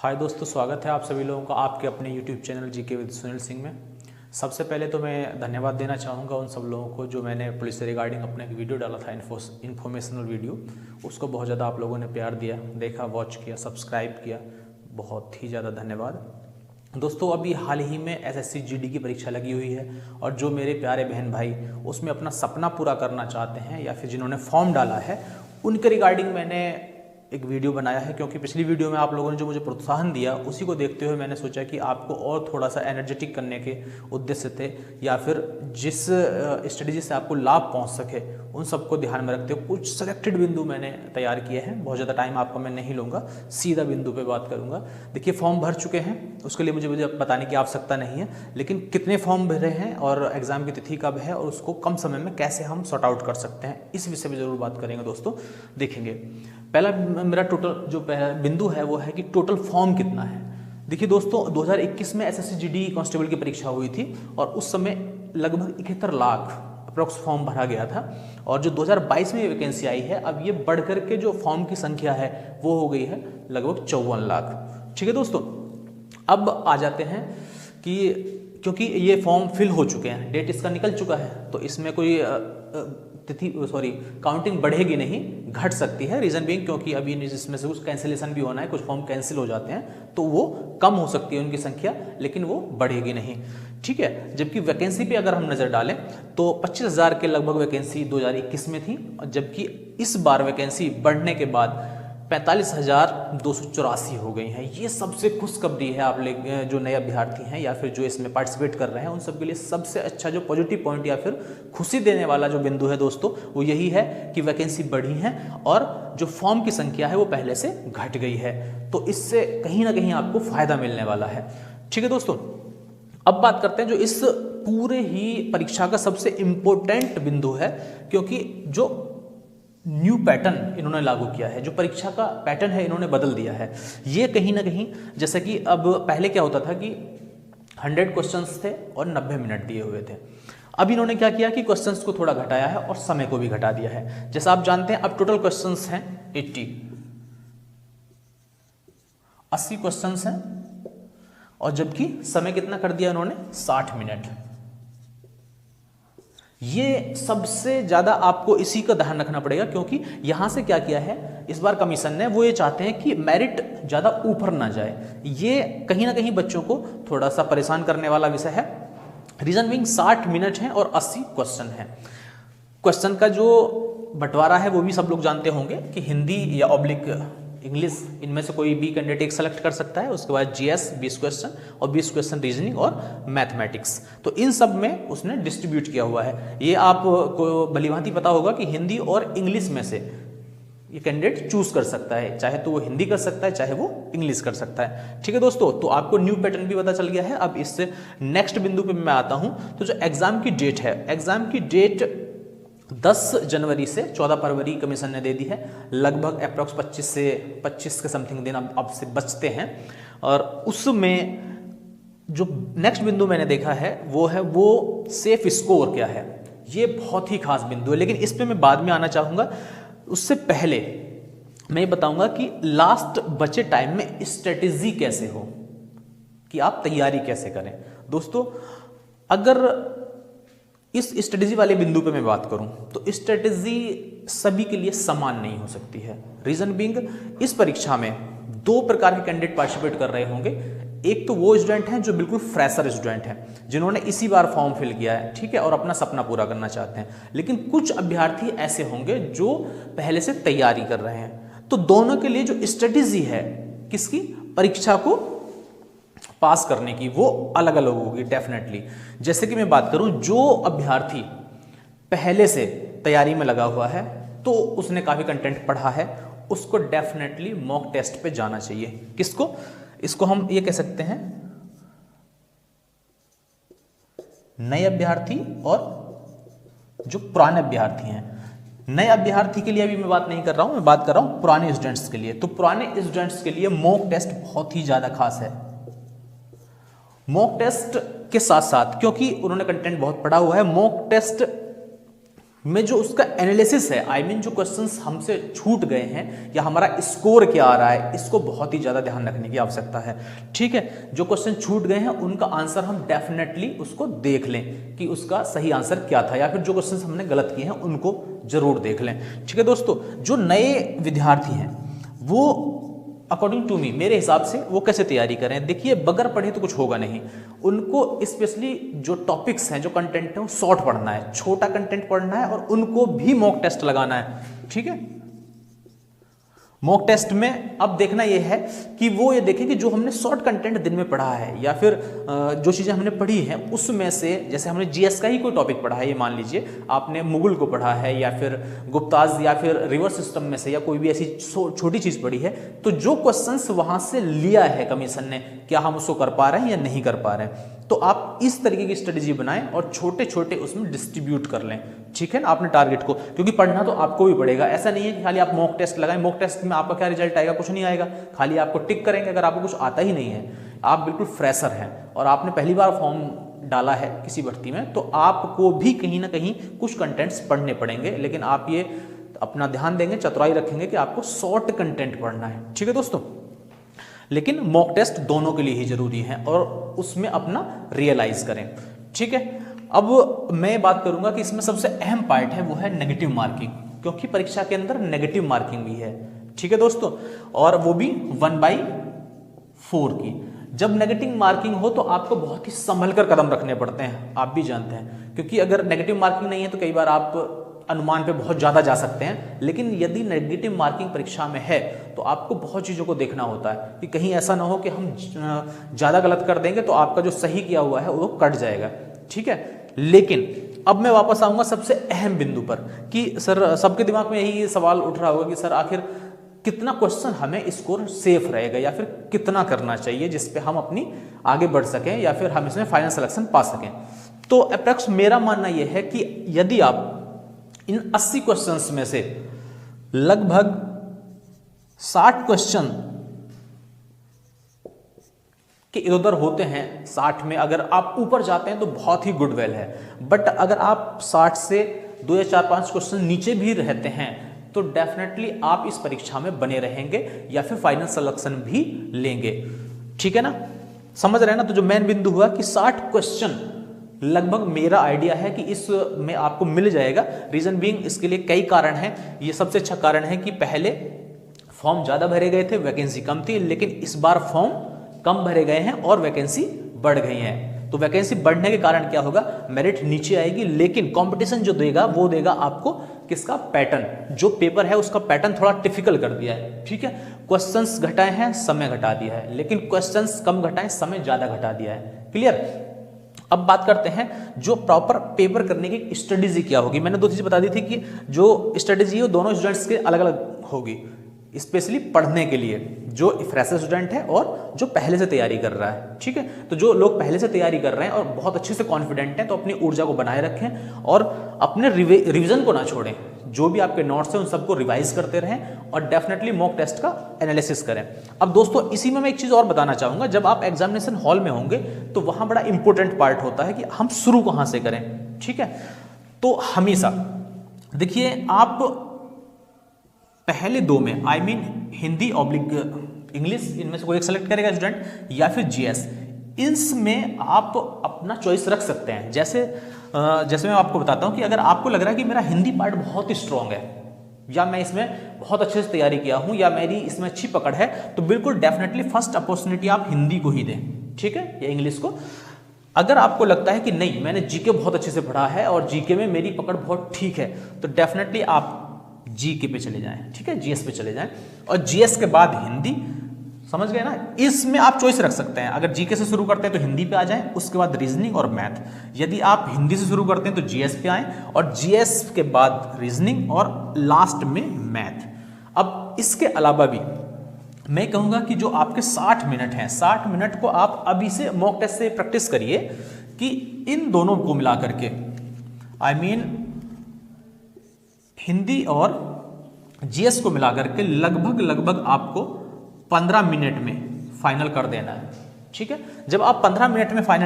हाय दोस्तों, स्वागत है आप सभी लोगों का आपके अपने YouTube channel GK with Sunil Singh में। सबसे पहले तो मैं धन्यवाद देना चाहूँगा उन सब लोगों को जो मैंने पुलिस से रिगार्डिंग अपने एक वीडियो डाला था, इन्फॉर्मेशनल वीडियो। उसको बहुत ज़्यादा आप लोगों ने प्यार दिया, देखा, वॉच किया, सब्सक्राइब किया, बहुत ही ज़्यादा धन्यवाद दोस्तों। अभी हाल ही में एसएससी जीडी की परीक्षा लगी हुई है और जो मेरे प्यारे बहन भाई उसमें अपना सपना पूरा करना चाहते हैं या फिर जिन्होंने फॉर्म डाला है, उनके रिगार्डिंग मैंने एक वीडियो बनाया है। क्योंकि पिछली वीडियो में आप लोगों ने जो मुझे प्रोत्साहन दिया, उसी को देखते हुए मैंने सोचा कि आपको और थोड़ा सा एनर्जेटिक करने के उद्देश्य थे या फिर जिस स्ट्रेटजी से आपको लाभ पहुंच सके उन सबको ध्यान में रखते हुए कुछ सेलेक्टेड बिंदु मैंने तैयार किए हैं। बहुत ज़्यादा टाइम आपका मैं नहीं लूँगा, सीधा बिंदु पे बात करूँगा। देखिए, फॉर्म भर चुके हैं, उसके लिए मुझे बताने की आवश्यकता नहीं है, लेकिन कितने फॉर्म भरे हैं और एग्ज़ाम की तिथि कब है और उसको कम समय में कैसे हम सॉर्ट आउट कर सकते हैं, इस विषय में ज़रूर बात करेंगे दोस्तों। देखेंगे, पहला मेरा टोटल जो पहला बिंदु है वो है कि टोटल फॉर्म कितना है। देखिए दोस्तों, 2021 में एसएससी जीडी कांस्टेबल की परीक्षा हुई थी और उस समय लगभग 71 लाख अप्रोक्स फॉर्म भरा गया था। और जो 2022 में वैकेंसी आई है, अब ये बढ़ करके जो फॉर्म की संख्या है वो हो गई है लगभग 54 लाख। ठीक है दोस्तों, अब आ जाते हैं कि क्योंकि ये फॉर्म फिल हो चुके हैं, डेट इसका निकल चुका है, तो इसमें कोई काउंटिंग बढ़ेगी नहीं, घट सकती है। रीज़न बीइंग क्योंकि अभी इसमें से कुछ कैंसिलेशन भी होना है, कुछ फॉर्म कैंसिल हो जाते हैं तो वो कम हो सकती है उनकी संख्या, लेकिन वो बढ़ेगी नहीं। ठीक है, जबकि वैकेंसी पे अगर हम नज़र डालें तो 25,000 के लगभग वैकेंसी 2021 में थी, जबकि इस बार वैकेंसी बढ़ने के बाद 45,284 हो गई हैं। ये सबसे खुशखबरी है आप जो नए अभ्यर्थी हैं या फिर जो इसमें पार्टिसिपेट कर रहे हैं उन सब के लिए सबसे अच्छा जो पॉजिटिव पॉइंट या फिर खुशी देने वाला जो बिंदु है दोस्तों, वो यही है कि वैकेंसी बढ़ी है और जो फॉर्म की संख्या है वो पहले से घट गई है। तो इससे कहीं ना कहीं आपको फायदा मिलने वाला है। ठीक है दोस्तों, अब बात करते हैं जो इस पूरे ही परीक्षा का सबसे इंपॉर्टेंट बिंदु है, क्योंकि जो न्यू पैटर्न इन्होंने लागू किया है, जो परीक्षा का पैटर्न है इन्होंने बदल दिया है। ये कहीं ना कहीं, जैसे कि अब पहले क्या होता था कि 100 क्वेश्चंस थे और 90 मिनट दिए हुए थे। अब इन्होंने क्या किया कि क्वेश्चंस को थोड़ा घटाया है और समय को भी घटा दिया है। जैसा आप जानते हैं, अब टोटल क्वेश्चंस हैं 80 क्वेश्चंस हैं और जबकि समय कितना कर दिया इन्होंने, 60 मिनट। ये सबसे ज्यादा आपको इसी का ध्यान रखना पड़ेगा, क्योंकि यहां से क्या किया है इस बार कमीशन ने, वो ये चाहते हैं कि मेरिट ज्यादा ऊपर ना जाए। ये कहीं ना कहीं बच्चों को थोड़ा सा परेशान करने वाला विषय है। रीजन बीइंग 60 मिनट है और 80 क्वेश्चन है। क्वेश्चन का जो बंटवारा है वो भी सब लोग जानते होंगे कि हिंदी या ऑब्लिक इंग्लिश, इनमें से कोई भी कैंडिडेट एक सेलेक्ट कर सकता है। उसके बाद जीएस 20 क्वेश्चन और 20 क्वेश्चन रीजनिंग और मैथमेटिक्स। तो इन सब में उसने डिस्ट्रीब्यूट किया हुआ है। ये आपको भलीभांति पता होगा कि हिंदी और इंग्लिश में से ये कैंडिडेट चूज कर सकता है, चाहे तो वो हिंदी कर सकता है चाहे वो इंग्लिश कर सकता है। ठीक है दोस्तों, तो आपको न्यू पैटर्न भी पता चल गया है। अब इससे नेक्स्ट बिंदु पे मैं आता हूं, तो जो एग्जाम की डेट है, एग्जाम की डेट 10 जनवरी से 14 फरवरी कमीशन ने दे दी है। लगभग अप्रॉक्स 25 के समथिंग दिन अब से बचते हैं। और उसमें जो नेक्स्ट बिंदु मैंने देखा है वो सेफ स्कोर क्या है। ये बहुत ही खास बिंदु है, लेकिन इस पे मैं बाद में आना चाहूँगा। उससे पहले मैं ये बताऊंगा कि लास्ट बचे टाइम में स्ट्रेटेजी कैसे हो, कि आप तैयारी कैसे करें। दोस्तों, अगर इस स्ट्रेटेजी वाले बिंदु पे मैं बात करूं तो स्ट्रेटेजी सभी के लिए समान नहीं हो सकती है। रीजन बीइंग, इस परीक्षा में 2 प्रकार के कैंडिडेट पार्टिसिपेट कर रहे होंगे। एक तो वो स्टूडेंट हैं जो बिल्कुल फ्रेशर स्टूडेंट हैं, जिन्होंने इसी बार फॉर्म फिल किया है, ठीक है, और अपना सपना पूरा करना चाहते हैं। लेकिन कुछ अभ्यर्थी ऐसे होंगे जो पहले से तैयारी कर रहे हैं। तो दोनों के लिए जो स्ट्रेटेजी है किसकी, परीक्षा को पास करने की, वो अलग अलग होगी डेफिनेटली। जैसे कि मैं बात करूं, जो अभ्यर्थी पहले से तैयारी में लगा हुआ है तो उसने काफी कंटेंट पढ़ा है, उसको डेफिनेटली मॉक टेस्ट पे जाना चाहिए। किसको, इसको हम ये कह सकते हैं नए अभ्यर्थी और जो पुराने अभ्यर्थी हैं। नए अभ्यर्थी के लिए अभी मैं बात नहीं कर रहा हूं, मैं बात कर रहा हूं पुराने स्टूडेंट्स के लिए। तो पुराने स्टूडेंट्स के लिए मॉक टेस्ट बहुत ही ज्यादा खास है। मॉक टेस्ट के साथ साथ, क्योंकि उन्होंने कंटेंट बहुत पढ़ा हुआ है, मॉक टेस्ट में जो उसका एनालिसिस है, आई मीन जो क्वेश्चंस हमसे छूट गए हैं या हमारा स्कोर क्या आ रहा है, इसको बहुत ही ज़्यादा ध्यान रखने की आवश्यकता है। ठीक है, जो क्वेश्चन छूट गए हैं उनका आंसर हम डेफिनेटली उसको देख लें कि उसका सही आंसर क्या था, या फिर जो क्वेश्चन हमने गलत किए हैं उनको जरूर देख लें। ठीक है दोस्तों, जो नए विद्यार्थी हैं वो अकॉर्डिंग टू मी, मेरे हिसाब से वो कैसे तैयारी करें? देखिए, बगैर पढ़े तो कुछ होगा नहीं। उनको स्पेशली जो टॉपिक्स हैं, जो कंटेंट है, वो शॉर्ट पढ़ना है, छोटा कंटेंट पढ़ना है, और उनको भी मॉक टेस्ट लगाना है। ठीक है, मॉक टेस्ट में अब देखना यह है कि वो ये देखें कि जो हमने शॉर्ट कंटेंट दिन में पढ़ा है, या फिर जो चीज़ें हमने पढ़ी हैं उसमें से, जैसे हमने जीएस का ही कोई टॉपिक पढ़ा है, ये मान लीजिए आपने मुगल को पढ़ा है, या फिर गुप्ताज, या फिर रिवर सिस्टम में से, या कोई भी ऐसी छोटी चीज़ पढ़ी है, तो जो क्वेश्चंस वहाँ से लिया है कमीशन ने, क्या हम उसको कर पा रहे हैं या नहीं कर पा रहे हैं? तो आप इस तरीके की स्ट्रेटेजी बनाएं और छोटे छोटे उसमें डिस्ट्रीब्यूट कर लें। ठीक है ना, आपने टारगेट को, क्योंकि पढ़ना तो आपको भी पड़ेगा। ऐसा नहीं है कि खाली आप मॉक टेस्ट लगाएं, मॉक टेस्ट में आपका क्या रिजल्ट आएगा? कुछ नहीं आएगा, खाली आपको टिक करेंगे। अगर आपको कुछ आता ही नहीं है, आप बिल्कुल फ्रेशर हैं और आपने पहली बार फॉर्म डाला है किसी भर्ती में, तो आपको भी कहीं ना कहीं कुछ कंटेंट्स पढ़ने पड़ेंगे, लेकिन आप ये अपना ध्यान देंगे, चतुराई रखेंगे कि आपको शॉर्ट कंटेंट पढ़ना है। ठीक है दोस्तों, लेकिन मॉक टेस्ट दोनों के लिए ही जरूरी है और उसमें अपना रियलाइज करें। ठीक है, अब मैं बात करूंगा कि इसमें सबसे अहम पार्ट है वो है नेगेटिव मार्किंग, क्योंकि परीक्षा के अंदर नेगेटिव मार्किंग भी है। ठीक है दोस्तों, और वो भी 1/4 की। जब नेगेटिव मार्किंग हो तो आपको बहुत ही संभल कर कदम रखने पड़ते हैं, आप भी जानते हैं, क्योंकि अगर नेगेटिव मार्किंग नहीं है तो कई बार आप अनुमान पे बहुत ज़्यादा जा सकते हैं, लेकिन यदि नेगेटिव मार्किंग परीक्षा में है तो आपको बहुत चीज़ों को देखना होता है कि कहीं ऐसा ना हो कि हम ज़्यादा गलत कर देंगे तो आपका जो सही किया हुआ है वो कट जाएगा। ठीक है, लेकिन अब मैं वापस आऊँगा सबसे अहम बिंदु पर कि सर, सबके दिमाग में यही सवाल उठ रहा होगा कि सर आखिर कितना क्वेश्चन हमें स्कोर सेफ रहेगा, या फिर कितना करना चाहिए जिस पे हम अपनी आगे बढ़ सकें, या फिर हम इसमें फाइनल सिलेक्शन पा सकें। तो अप्रॉक्स मेरा मानना यह है कि यदि आप इन 80 क्वेश्चंस में से लगभग 60 क्वेश्चन के इधर उधर होते हैं, 60 में अगर आप ऊपर जाते हैं तो बहुत ही गुड वेल है, बट अगर आप 60 से 2 या 4-5 क्वेश्चन नीचे भी रहते हैं तो डेफिनेटली आप इस परीक्षा में बने रहेंगे या फिर फाइनल सिलेक्शन भी लेंगे। ठीक है ना, समझ रहे हैं ना? तो जो मेन बिंदु हुआ कि 60 क्वेश्चन लगभग मेरा आइडिया है कि इसमें आपको मिल जाएगा। रीजन बीइंग, इसके लिए कई कारण हैं। ये सबसे अच्छा कारण है कि पहले फॉर्म ज़्यादा भरे गए थे, वैकेंसी कम थी, लेकिन इस बार फॉर्म कम भरे गए हैं और वैकेंसी बढ़ गई है। तो वैकेंसी बढ़ने के कारण क्या होगा? मेरिट नीचे आएगी, लेकिन कंपटीशन जो देगा वो देगा आपको किसका? पैटर्न। जो पेपर है उसका पैटर्न थोड़ा टिपिकल कर दिया है। ठीक है, क्वेश्चंस घटाए हैं, समय घटा दिया है, लेकिन क्वेश्चंस कम घटाए, समय ज़्यादा घटा दिया है। क्लियर? अब बात करते हैं जो प्रॉपर पेपर करने की स्ट्रेटेजी क्या होगी। मैंने 2 चीज़ बता दी थी कि जो स्ट्रेटेजी है वो दोनों स्टूडेंट्स के अलग अलग होगी, स्पेशली पढ़ने के लिए, जो फ्रेशर स्टूडेंट है और जो पहले से तैयारी कर रहा है। ठीक है, तो जो लोग पहले से तैयारी कर रहे हैं और बहुत अच्छे से कॉन्फिडेंट हैं तो अपनी ऊर्जा को बनाए रखें और अपने रिवीजन को ना छोड़ें। जो भी आपके नोट्स हैं उन सबको रिवाइज करते रहें और डेफिनेटली मॉक टेस्ट का एनालिसिस करें। अब दोस्तों, इसी में मैं एक चीज़ और बताना चाहूँगा, जब आप एग्जामिनेशन हॉल में होंगे तो वहाँ बड़ा इंपॉर्टेंट पार्ट होता है कि हम शुरू कहाँ से करें। ठीक है, तो हमेशा देखिए, आप पहले 2 में, I mean Hindi oblique English, इनमें से कोई एक सेलेक्ट करेगा स्टूडेंट, या फिर जीएस, इसमें आप अपना चॉइस रख सकते हैं। जैसे मैं आपको बताता हूं कि अगर आपको लग रहा है कि मेरा हिंदी पार्ट बहुत ही स्ट्रांग है, या मैं इसमें बहुत अच्छे से तैयारी किया हूं, या मेरी इसमें अच्छी पकड़ है, तो बिल्कुल डेफिनेटली फर्स्ट अपॉर्चुनिटी आप हिंदी को ही दें। ठीक है, या इंग्लिश को। अगर आपको लगता है कि नहीं, मैंने जीके बहुत अच्छे से पढ़ा है और जीके में मेरी पकड़ बहुत ठीक है, तो डेफिनेटली आप जीके पे चले जाएं। ठीक है, जीएस पे चले जाएं, और जीएस के बाद हिंदी। समझ गए ना? इसमें आप चॉइस रख सकते हैं। अगर जीके से शुरू करते हैं तो हिंदी पे आ जाएं, उसके बाद रीजनिंग और मैथ। यदि आप हिंदी से शुरू करते हैं तो जीएस पे आएं, और जीएस के बाद रीजनिंग और लास्ट में मैथ। अब इसके अलावा भी मैं कहूँगा कि जो आपके 60 मिनट हैं, 60 मिनट को आप अभी से मॉक टेस्ट से प्रैक्टिस करिए कि इन दोनों को मिला करके, आई मीन हिंदी और जीएस को मिला करके लगभग आपको 15 मिनट में फाइनल कर देना है। ठीक है, जब आप 15 मिनट में फाइनल